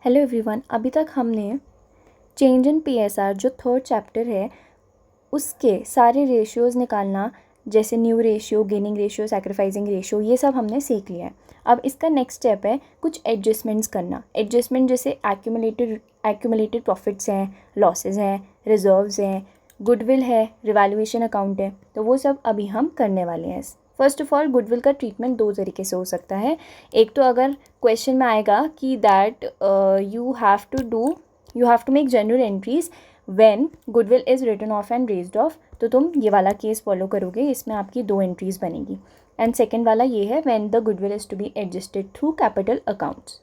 Hello everyone. अभी तक हमने चेंज इन पीएसआर जो थर्ड चैप्टर है उसके सारे रेशियोज़ निकालना, जैसे new ratio, gaining ratio, sacrificing ratio, ये सब हमने सीख लिया है। अब इसका नेक्स्ट स्टेप है कुछ एडजस्टमेंट्स करना। एडजस्टमेंट जैसे एक्यूमुलेटेड प्रॉफिट्स हैं, लॉसेस हैं, रिजर्व्स हैं, गुडविल है, रिवैल्यूएशन अकाउंट है, तो वो सब अभी हम करने वाले हैं। फर्स्ट ऑफ ऑल गुडविल का ट्रीटमेंट दो तरीके से हो सकता है। एक तो अगर क्वेश्चन में आएगा कि that you have to make journal entries when goodwill is written off and raised off, तो तुम ये वाला केस फॉलो करोगे, इसमें आपकी दो एंट्रीज बनेगी। एंड सेकेंड वाला ये है when the goodwill is to be adjusted through capital accounts.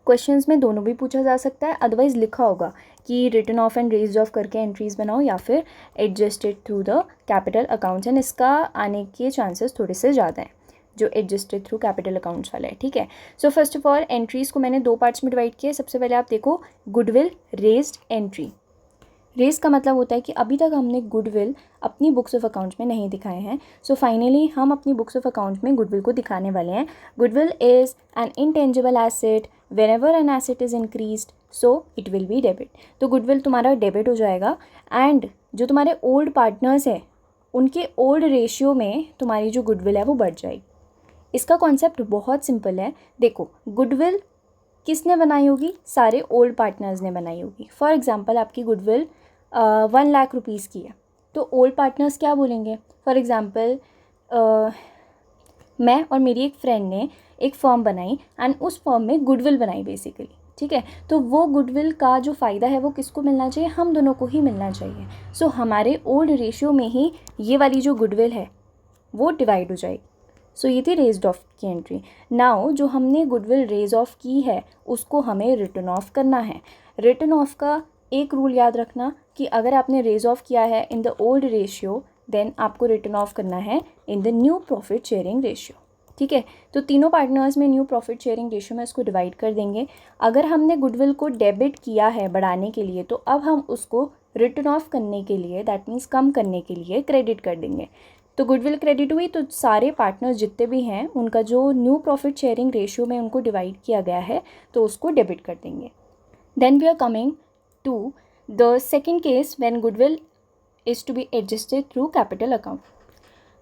Questions में दोनों भी पूछा जा सकता है, अदरवाइज लिखा होगा कि written off and raised off करके एंट्रीज बनाओ या फिर adjusted through the capital accounts, and इसका आने के चांसेस थोड़े से ज़्यादा हैं जो एडजस्टेड थ्रू कैपिटल अकाउंट्स वाला है। ठीक है, so first of all entries को मैंने दो पार्ट्स में डिवाइड किया। सबसे पहले आप देखो गुडविल रेज्ड एंट्री। रेज का मतलब होता है कि अभी तक हमने गुडविल अपनी बुक्स ऑफ अकाउंट्स में नहीं दिखाए हैं, सो फाइनली हम अपनी बुक्स ऑफ अकाउंट्स में गुडविल को दिखाने वाले हैं। Goodwill is an intangible asset, whenever an asset is increased so it will be debit. तो गुडविल तुम्हारा डेबिट हो जाएगा, एंड जो तुम्हारे ओल्ड पार्टनर्स हैं उनके ओल्ड रेशियो में तुम्हारी जो गुडविल है वो बढ़ जाएगी। इसका कॉन्सेप्ट बहुत सिंपल है। देखो, गुडविल किसने बनाई होगी? सारे ओल्ड पार्टनर्स ने बनाई होगी। फॉर एग्जांपल आपकी गुडविल 1,00,000 की है, तो ओल्ड पार्टनर्स क्या बोलेंगे? फॉर एग्जांपल मैं और मेरी एक फ्रेंड ने एक फर्म बनाई एंड उस फर्म में गुडविल बनाई बेसिकली। ठीक है, तो वो गुडविल का जो फ़ायदा है वो किसको मिलना चाहिए? हम दोनों को ही मिलना चाहिए। सो हमारे ओल्ड रेशियो में ही ये वाली जो गुडविल है वो डिवाइड हो जाएगी। सो ये थी रेज्ड ऑफ की एंट्री। नाउ जो हमने गुडविल रेज ऑफ की है उसको हमें रिटर्न ऑफ करना है। रिटर्न ऑफ का एक रूल याद रखना कि अगर आपने रेज ऑफ किया है in the old ratio then आपको रिटर्न ऑफ करना है in the new profit sharing ratio. ठीक है, तो तीनों पार्टनर्स में न्यू प्रॉफिट शेयरिंग रेशियो में इसको डिवाइड कर देंगे। अगर हमने गुडविल को डेबिट किया है बढ़ाने के लिए, तो अब हम उसको रिटर्न ऑफ करने के लिए, दैट मीन्स कम करने के लिए, क्रेडिट कर देंगे। तो गुडविल क्रेडिट हुई तो सारे पार्टनर्स जितने भी हैं उनका जो न्यू प्रॉफिट शेयरिंग रेशियो में उनको डिवाइड किया गया है तो उसको डेबिट कर देंगे। Then we are coming to the second case when goodwill is to be adjusted through capital account.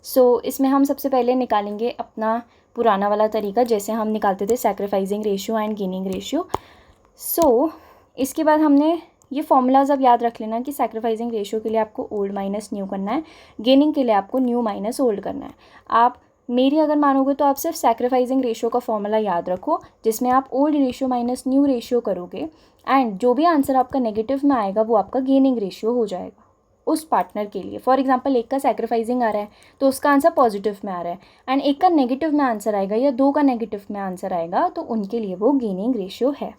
So इसमें हम सबसे पहले निकालेंगे अपना पुराना वाला तरीका जैसे हम निकालते थे sacrificing ratio and gaining ratio. So इसके बाद हमने ये फॉर्मूलाज अब याद रख लेना कि सैक्रिफाइसिंग रेशियो के लिए आपको ओल्ड माइनस न्यू करना है, गेनिंग के लिए आपको न्यू माइनस ओल्ड करना है। आप मेरी अगर मानोगे तो आप सिर्फ सैक्रिफाइसिंग रेशियो का फॉर्मूला याद रखो जिसमें आप old ratio minus new ratio करोगे, एंड जो भी आंसर आपका नेगेटिव में आएगा वो आपका गेनिंग रेशियो हो जाएगा उस पार्टनर के लिए। फॉर एग्जांपल एक का सैक्रिफाइसिंग आ रहा है तो उसका आंसर पॉजिटिव में आ रहा है, एंड एक का नेगेटिव में आंसर आएगा या दो का नेगेटिव में आंसर आएगा तो उनके लिए वो गेनिंग रेशियो है।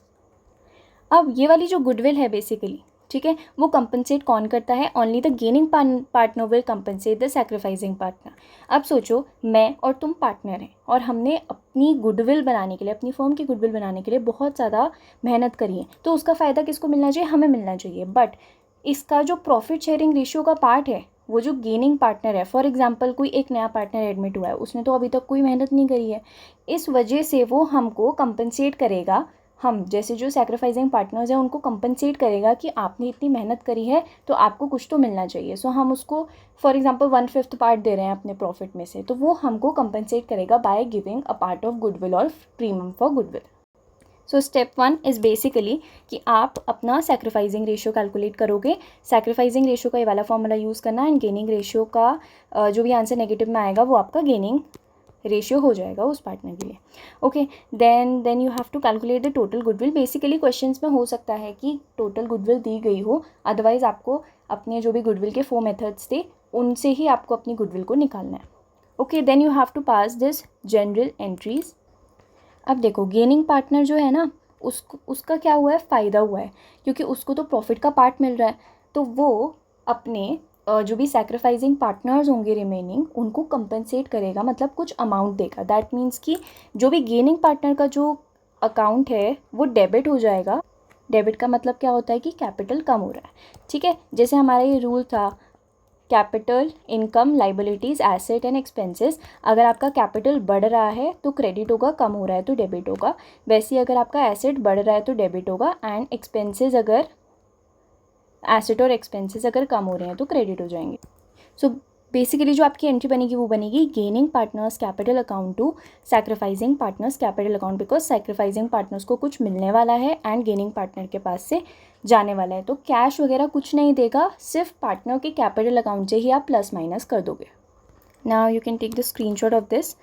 अब ये वाली जो गुडविल है बेसिकली, ठीक है, वो कंपनसेट कौन करता है? Only the gaining partner will compensate the sacrificing partner. अब सोचो मैं और तुम पार्टनर हैं और हमने अपनी गुडविल बनाने के लिए, अपनी फर्म की गुडविल बनाने के लिए बहुत ज़्यादा मेहनत करी है, तो उसका फ़ायदा किसको मिलना चाहिए? हमें मिलना चाहिए। बट इसका जो प्रॉफिट शेयरिंग रेशियो का पार्ट है, वो जो गेनिंग पार्टनर है, फॉर एग्जांपल कोई एक नया पार्टनर एडमिट हुआ है, उसने तो अभी तक कोई मेहनत नहीं करी है, इस वजह से वो हमको कंपनसेट करेगा। हम जैसे जो सैक्रिफाइसिंग पार्टनर्स हैं उनको कंपनसेट करेगा कि आपने इतनी मेहनत करी है तो आपको कुछ तो मिलना चाहिए। सो हम उसको फॉर एग्जांपल 1/5 पार्ट दे रहे हैं अपने प्रॉफिट में से, तो वो हमको कंपनसेट करेगा by giving a part of goodwill और premium for goodwill. So step 1 is basically कि आप अपना सैक्रिफाइसिंग रेशियो कैलकुलेट करोगे। सैक्रिफाइसिंग रेशियो का ये वाला फॉर्मूला यूज़ करना, एंड गेनिंग रेशियो का जो भी आंसर नेगेटिव में आएगा वो आपका गेनिंग रेशियो हो जाएगा उस पार्टनर के लिए। Okay, then you have to calculate the total goodwill. Basically questions में हो सकता है कि टोटल गुडविल दी गई हो, अदरवाइज आपको अपने जो भी गुडविल के 4 मेथड्स थे उनसे ही आपको अपनी गुडविल को निकालना है। Okay, then you have to pass this journal entries. अब देखो गेनिंग पार्टनर जो है ना, उसका क्या हुआ है? फ़ायदा हुआ है क्योंकि उसको तो प्रॉफिट का पार्ट मिल रहा है, तो वो अपने जो भी सैक्रिफाइसिंग पार्टनर्स होंगे रिमेनिंग उनको कंपनसेट करेगा, मतलब कुछ अमाउंट देगा। दैट मीन्स कि जो भी गेनिंग पार्टनर का जो अकाउंट है वो डेबिट हो जाएगा। डेबिट का मतलब क्या होता है कि कैपिटल कम हो रहा है। ठीक है, जैसे हमारा ये रूल था capital, income, liabilities, asset and expenses. अगर आपका कैपिटल बढ़ रहा है तो क्रेडिट होगा, कम हो रहा है तो डेबिट होगा। वैसे ही अगर आपका एसेट बढ़ रहा है तो डेबिट होगा, एंड एक्सपेंसेस अगर एसेट और एक्सपेंसेस अगर कम हो रहे हैं तो क्रेडिट हो जाएंगे। सो बेसिकली जो आपकी एंट्री बनेगी वो बनेगी gaining partners capital account to sacrificing partners capital account, because sacrificing partners को कुछ मिलने वाला है एंड गेनिंग पार्टनर के पास से जाने वाला है। तो कैश वगैरह कुछ नहीं देगा, सिर्फ पार्टनर के कैपिटल अकाउंट से ही आप प्लस माइनस कर दोगे। Now you can take the screenshot of this.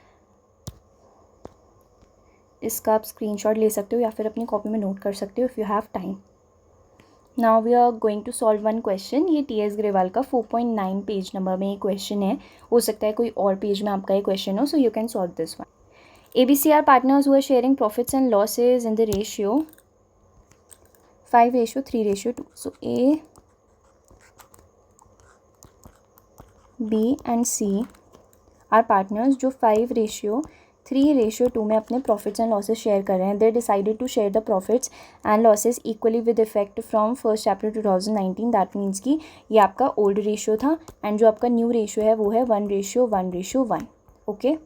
इसका आप स्क्रीनशॉट ले सकते हो या फिर अपनी कॉपी में नोट कर सकते हो if you have time. Now we are going to solve one question. ये टी.एस. ग्रेवाल का 4.9 पेज नंबर में ये क्वेश्चन है। हो सकता है कोई और पेज में आपका ये क्वेश्चन हो, so you can solve this one. ABC are partners who are sharing profits and losses in the ratio 5:3:2। So A, B and C are partners जो 5:3:2 में अपने प्रॉफिट्स एंड लॉसेज शेयर कर रहे हैं। They decided to share the profits and losses equally with effect from 1 April 2019। That means कि ये आपका old ratio था एंड जो आपका न्यू रेशियो है वो है 1:1:1। Okay.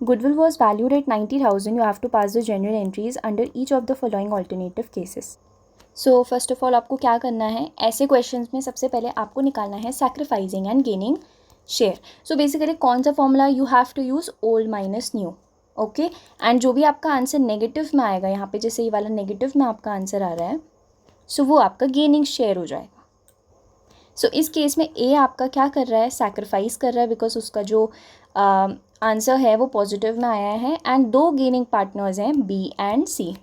Goodwill was valued at 90,000. You have to pass the general entries under each of the following alternative cases. So first of all आपको क्या करना है, ऐसे क्वेश्चंस में सबसे पहले आपको निकालना है sacrificing and gaining share. So basically कौन सा formula you have to use, old minus new. Okay, and जो भी आपका आंसर नेगेटिव में आएगा, यहाँ पे जैसे ये वाला नेगेटिव में आपका आंसर आ रहा है, सो वो आपका गेनिंग शेयर हो जाएगा। सो इस केस में ए आपका क्या कर रहा है, सैक्रिफाइस कर रहा है, बिकॉज उसका जो आंसर है वो पॉजिटिव में आया है, एंड दो गेनिंग पार्टनर्स हैं बी एंड सी।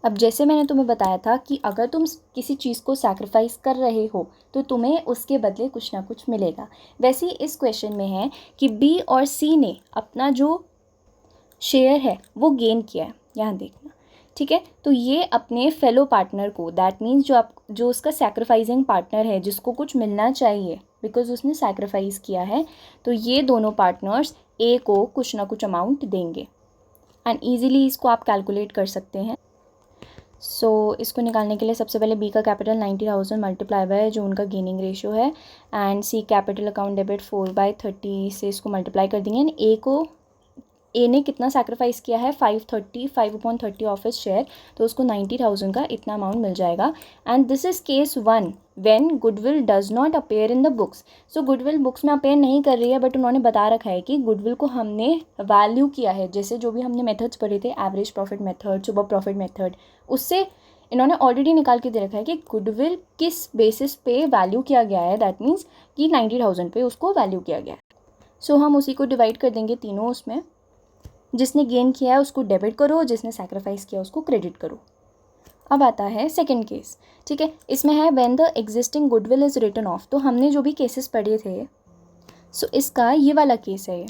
अब जैसे मैंने तुम्हें बताया था कि अगर तुम किसी चीज़ को सैक्रिफाइस कर रहे हो तो तुम्हें उसके बदले कुछ ना कुछ मिलेगा। वैसे ही इस क्वेश्चन में है कि बी और सी ने अपना जो शेयर है वो गेन किया है, यहाँ देखना, ठीक है। तो ये अपने फेलो पार्टनर को, दैट मीन्स जो उसका सैक्रिफाइसिंग पार्टनर है, जिसको कुछ मिलना चाहिए बिकॉज उसने सैक्रिफाइस किया है, तो ये दोनों पार्टनर्स ए को कुछ ना कुछ अमाउंट देंगे, एंड ईजिली इसको आप कैलकुलेट कर सकते हैं। सो इसको निकालने के लिए सबसे पहले बी का कैपिटल 90,000 मल्टीप्लाई बाय जो उनका गेनिंग रेशियो है, and C capital account debit 4/30 से इसको मल्टीप्लाई कर देंगे। एंड ए ने कितना सैक्रिफाइस किया है, 5/30 ऑफ हिज शेयर, तो उसको 90,000 का इतना अमाउंट मिल जाएगा। And this is case 1 when goodwill does not appear in the books. So goodwill books में अपेयर नहीं कर रही है, बट उन्होंने बता रखा है कि गुडविल को हमने वैल्यू किया है, जैसे जो भी हमने मेथड्स पढ़े थे, average profit method, super profit method, उससे इन्होंने ऑलरेडी निकाल के दे रखा है कि गुडविल किस बेसिस पे वैल्यू किया गया है। दैट मीन्स कि 90,000 पे उसको वैल्यू किया गया है। सो हम उसी को डिवाइड कर देंगे तीनों उसमें, जिसने गेन किया है उसको डेबिट करो, जिसने सैक्रिफाइस किया उसको क्रेडिट करो। अब आता है सेकंड केस, ठीक है। इसमें है when the existing goodwill is written off. तो हमने जो भी केसेस पढ़े थे, सो इसका ये वाला केस है ये।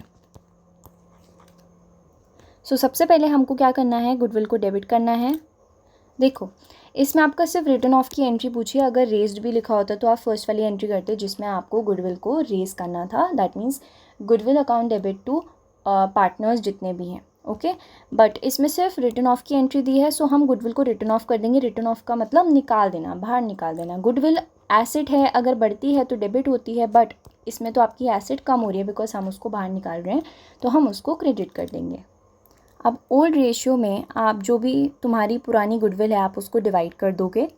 सो सबसे पहले हमको क्या करना है, गुडविल को डेबिट करना है। देखो इसमें आपका सिर्फ रिटर्न ऑफ की एंट्री पूछी है। अगर रेज्ड भी लिखा होता तो आप फर्स्ट वाली एंट्री करते जिसमें आपको गुडविल को रेज करना था। That means goodwill account debit to partners जितने भी हैं, ओके। बट इसमें सिर्फ रिटर्न ऑफ की एंट्री दी है, सो हम गुडविल को रिटर्न ऑफ कर देंगे। रिटर्न ऑफ का मतलब निकाल देना, बाहर निकाल देना। गुडविल एसेट है, अगर बढ़ती है तो डेबिट होती है, बट इसमें तो आपकी एसेट कम हो रही है बिकॉज हम उसको बाहर निकाल रहे हैं, तो हम उसको क्रेडिट कर देंगे। अब ओल्ड रेशियो में आप जो भी तुम्हारी पुरानी गुडविल है आप उसको डिवाइड कर दोगे,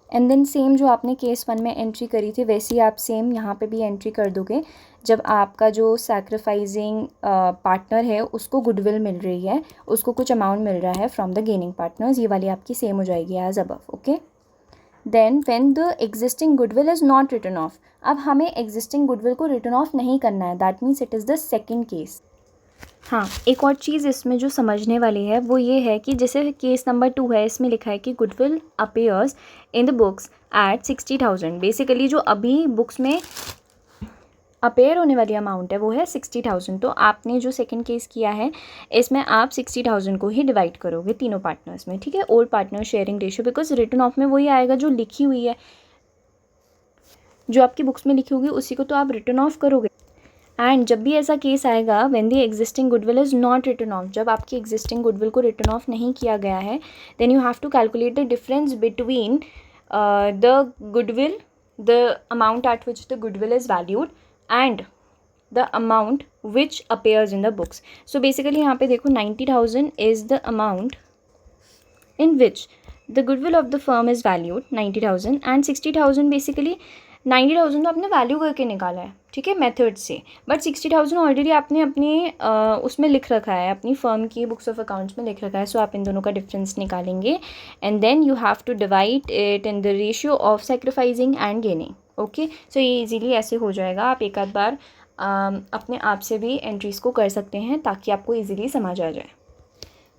एंड देन सेम जो आपने केस 1 में एंट्री करी थी वैसे ही आप सेम यहाँ पे भी एंट्री कर दोगे। जब आपका जो सैक्रिफाइसिंग पार्टनर है उसको गुडविल मिल रही है, उसको कुछ अमाउंट मिल रहा है फ्रॉम द गेनिंग पार्टनर्स, ये वाली आपकी सेम हो जाएगी as above, okay. Then when the existing goodwill is not written off. अब हमें एग्जिस्टिंग गुडविल को रिटन ऑफ नहीं करना है, that means it is the second case. हाँ, एक और चीज़ इसमें जो समझने वाली है वो ये है कि जैसे केस नंबर 2 है, इसमें लिखा है कि goodwill appears in the books at 60,000। Basically जो अभी बुक्स में अपेयर होने वाली अमाउंट है वो है 60,000। तो आपने जो सेकंड केस किया है इसमें आप 60,000 को ही डिवाइड करोगे तीनों पार्टनर्स में, ठीक है। Old partner sharing ratio, because return of में वही आएगा जो लिखी हुई है, जो आपकी बुक्स में लिखी होगी उसी को तो आप रिटर्न ऑफ करोगे। एंड जब भी ऐसा केस आएगा when the existing goodwill is not return off, जब आपकी एग्जिस्टिंग गुडविल को रिटर्न ऑफ नहीं किया गया है, then you have to calculate the difference between the goodwill the amount at which the goodwill is valued and the amount which appears in the books. So basically यहाँ पे देखो 90,000 is the amount in which the goodwill of the firm is valued 90,000 and 60,000 basically 90,000 तो आपने value करके निकाला है, ठीक है, मेथड से, बट 60,000 ऑलरेडी आपने अपने उसमें लिख रखा है, अपनी फर्म की बुक्स ऑफ अकाउंट्स में लिख रखा है. सो आप इन दोनों का डिफरेंस निकालेंगे and then you have to divide it in the ratio of sacrificing and gaining. Okay, so ये इजीली ऐसे हो जाएगा. आप एक आध बार अपने आप से भी एंट्रीज़ को कर सकते हैं ताकि आपको ईजिली समझ आ जाए.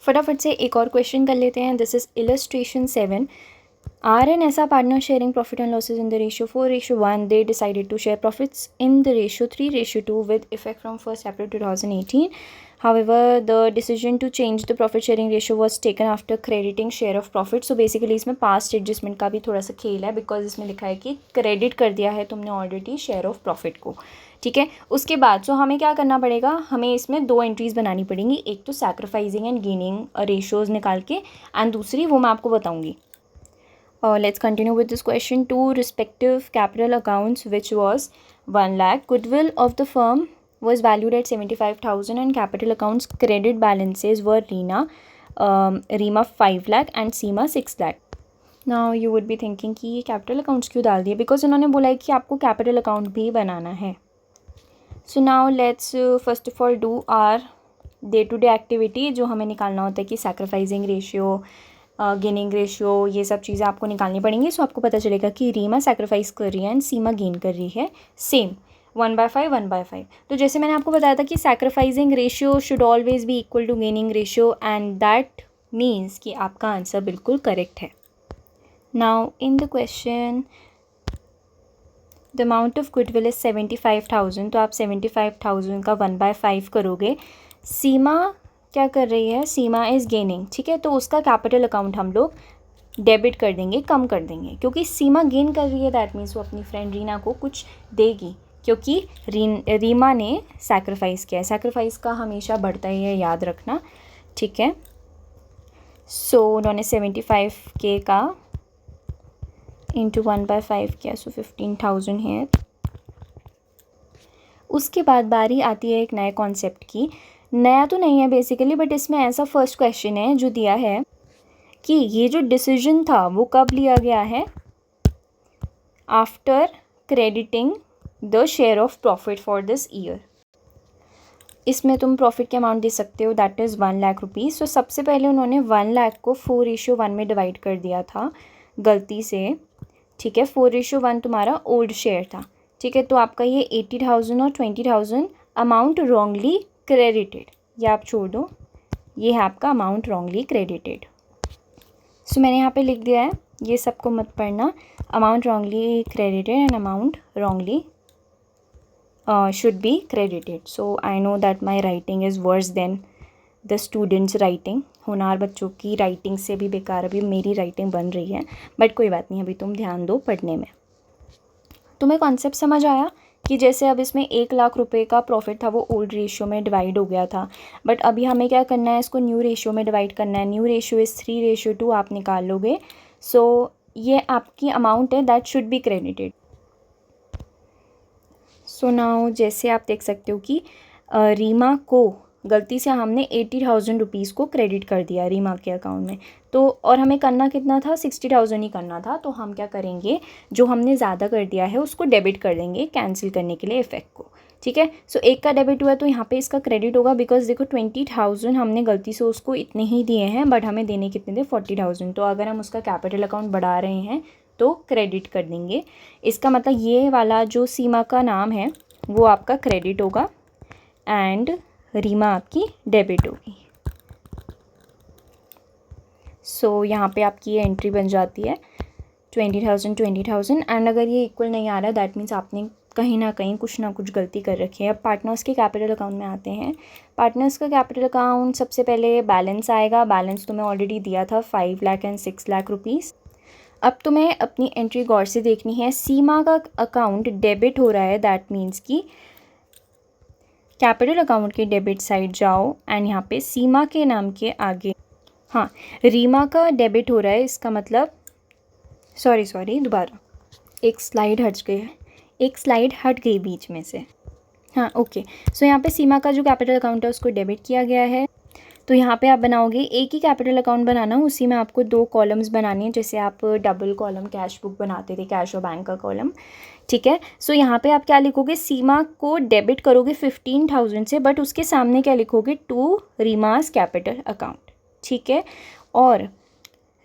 फटाफट से एक और क्वेश्चन कर लेते हैं. This is illustration 7. Are and SA partners sharing profit and losses in the ratio 4:1. They decided to share profits in the ratio 3:2 with effect from 1st April 2018. However, the decision to change the profit sharing ratio was taken after crediting share of profit. So basically इसमें past adjustment का भी थोड़ा सा खेल है, because इसमें लिखा है कि क्रेडिट कर दिया है तुमने ऑलरेडी शेयर ऑफ प्रॉफिट को, ठीक है. उसके बाद सो हमें क्या करना पड़ेगा, हमें इसमें दो एंट्रीज़ बनानी पड़ेंगी. एक तो सैक्रिफाइसिंग एंड गेनिंग रेशियोज़ निकाल के, एंड दूसरी वो मैं आपको बताऊँगी. Let's continue with this question. Two respective capital accounts, which was 1 lakh. Goodwill of the firm was valued at 75,000 and capital accounts credit balances were Rima 5 lakh and Seema 6 lakh. Now you would be thinking कि ये capital accounts क्यों डाल दिए, because इन्होंने बोला है कि आपको capital account भी बनाना है. So now let's first of all do our day to day activity. जो हमें निकालना होता है कि sacrificing ratio, गेनिंग रेशियो, ये सब चीज़ें आपको निकालनी पड़ेंगी. सो आपको पता चलेगा कि रीमा सैक्रिफाइस कर रही है एंड सीमा गेन कर रही है सेम 1/5 1/5. तो जैसे मैंने आपको बताया था कि sacrificing ratio should always be equal to gaining ratio, and that means कि आपका आंसर बिल्कुल करेक्ट है. Now in the question the amount of goodwill is 75,000. तो आप 75,000 का 1/5 करोगे. सीमा क्या कर रही है, सीमा इज़ गेनिंग, ठीक है. तो उसका कैपिटल अकाउंट हम लोग डेबिट कर देंगे, कम कर देंगे, क्योंकि सीमा गेन कर रही है. दैट मीन्स वो अपनी फ्रेंड रीना को कुछ देगी, क्योंकि रीमा ने सैक्रिफाइस किया है. सैक्रिफाइस का हमेशा बढ़ता ही है, याद रखना, ठीक है. सो उन्होंने 75K का इंटू 1/5 किया, सो 15,000 है. उसके बाद बारी आती है एक नए कॉन्सेप्ट की. नया तो नहीं है बेसिकली, बट इसमें ऐसा फर्स्ट क्वेश्चन है जो दिया है कि ये जो डिसीजन था वो कब लिया गया है, after crediting the share of profit for this year. इसमें तुम प्रॉफिट के अमाउंट दे सकते हो, दैट इज़ 1 लाख रुपीज़. सो सबसे पहले उन्होंने 1 लाख को 4:1 में डिवाइड कर दिया था गलती से, ठीक है. 4:1 तुम्हारा ओल्ड शेयर था, ठीक है. तो आपका ये 80,000 और 20,000 अमाउंट रॉन्गली क्रेडिटेड, ये आप छोड़ दो, ये है आपका अमाउंट रॉन्गली क्रेडिटेड. सो मैंने यहाँ पे लिख दिया है, ये सबको मत पढ़ना. Amount wrongly credited and amount wrongly should be credited. So I know that my writing is worse than the students writing. होनहार बच्चों की राइटिंग से भी बेकार अभी मेरी राइटिंग बन रही है, बट कोई बात नहीं, अभी तुम ध्यान दो पढ़ने में. तुम्हें कॉन्सेप्ट समझ आया कि जैसे अब इसमें 1 लाख रुपए का प्रॉफिट था वो ओल्ड रेशियो में डिवाइड हो गया था, बट अभी हमें क्या करना है, इसको न्यू रेशियो में डिवाइड करना है. न्यू रेशियो इज़ 3:2 आप निकाल लोगे. सो ये आपकी अमाउंट है that should be credited. So now जैसे आप देख सकते हो कि रीमा को गलती से हमने 80,000 रुपीज़ को क्रेडिट कर दिया रीमा के अकाउंट में. तो और हमें करना कितना था, 60,000 ही करना था. तो हम क्या करेंगे, जो हमने ज़्यादा कर दिया है उसको डेबिट कर देंगे कैंसिल करने के लिए इफेक्ट को, ठीक है. सो एक का डेबिट हुआ तो यहाँ पे इसका क्रेडिट होगा, बिकॉज देखो 20,000 हमने गलती से उसको इतने ही दिए हैं, बट हमें देने कितने थे, 40,000. तो अगर हम उसका कैपिटल अकाउंट बढ़ा रहे हैं तो क्रेडिट कर देंगे. इसका मतलब ये वाला जो सीमा का नाम है वो आपका क्रेडिट होगा एंड रीमा आपकी डेबिट होगी. सो यहाँ पे आपकी ये एंट्री बन जाती है 20,000 एंड अगर ये इक्वल नहीं आ रहा दैट मीन्स आपने कहीं ना कहीं कुछ ना कुछ गलती कर रखी है. अब पार्टनर्स के कैपिटल अकाउंट में आते हैं. पार्टनर्स का कैपिटल अकाउंट सबसे पहले बैलेंस आएगा. बैलेंस तुम्हें ऑलरेडी दिया था 5 लाख एंड 6 लाख रुपीज़. अब तुम्हें अपनी एंट्री गौर से देखनी है. सीमा का अकाउंट डेबिट हो रहा है, दैट मीन्स कि कैपिटल अकाउंट के डेबिट साइड जाओ एंड यहाँ पे सीमा के नाम के आगे, रीमा का डेबिट हो रहा है, इसका मतलब दोबारा एक स्लाइड हट गई बीच में से। हाँ ओके, सो यहाँ पे सीमा का जो कैपिटल अकाउंट है उसको डेबिट किया गया है। तो यहाँ पे आप बनाओगे एक ही कैपिटल अकाउंट बनाना, उसी में आपको 2 कॉलम्स बनानी है, जैसे आप डबल कॉलम कैश बुक बनाते थे, कैश और बैंक का कॉलम, ठीक है। सो यहाँ पे आप क्या लिखोगे, सीमा को डेबिट करोगे 15,000 से, बट उसके सामने क्या लिखोगे, टू रीमास कैपिटल अकाउंट, ठीक है। और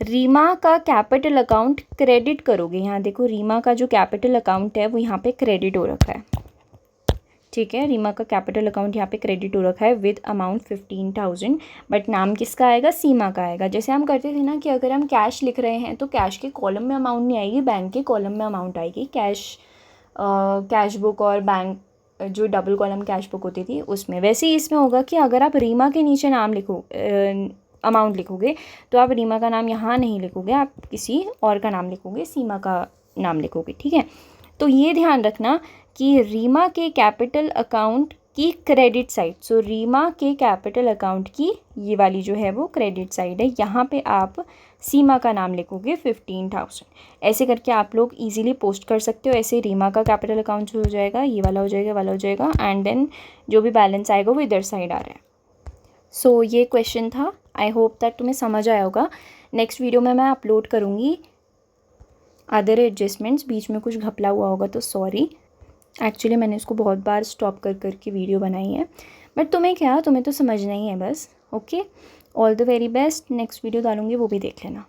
रीमा का कैपिटल अकाउंट क्रेडिट करोगे, यहाँ देखो रीमा का जो कैपिटल अकाउंट है वो यहाँ पे क्रेडिट हो रखा है, ठीक है। रीमा का कैपिटल अकाउंट यहाँ पे क्रेडिट हो रखा है विद अमाउंट 15,000, बट नाम किसका आएगा, सीमा का आएगा। जैसे हम करते थे ना कि अगर हम कैश लिख रहे हैं तो कैश के कॉलम में अमाउंट नहीं आएगी, बैंक के कॉलम में अमाउंट आएगी। कैश बुक और बैंक जो डबल कॉलम कैश बुक होती थी उसमें, वैसे ही इसमें होगा कि अगर आप रीमा के नीचे नाम लिखो, अमाउंट लिखोगे, तो आप रीमा का नाम यहाँ नहीं लिखोगे, आप किसी और का नाम लिखोगे, सीमा का नाम लिखोगे, ठीक है। तो ये ध्यान रखना कि रीमा के कैपिटल अकाउंट की क्रेडिट साइड, सो रीमा के कैपिटल अकाउंट की ये वाली जो है वो क्रेडिट साइड है, यहाँ पे आप सीमा का नाम लिखोगे 15,000। ऐसे करके आप लोग इजीली पोस्ट कर सकते हो। ऐसे रीमा का कैपिटल अकाउंट जो हो जाएगा, ये वाला हो जाएगा, वाला हो जाएगा, एंड देन जो भी बैलेंस आएगा वो इधर साइड आ रहा है। सो ये क्वेश्चन था, आई होप दैट तुम्हें समझ आया होगा। नेक्स्ट वीडियो में मैं अपलोड करूँगी अदर एडजस्टमेंट्स, बीच में कुछ घपला हुआ होगा तो सॉरी। एक्चुअली मैंने इसको बहुत बार स्टॉप कर करके वीडियो बनाई है, बट तुम्हें तो समझना ही है बस। Okay, all the very best. Next video डालूँगी, वो भी देख लेना।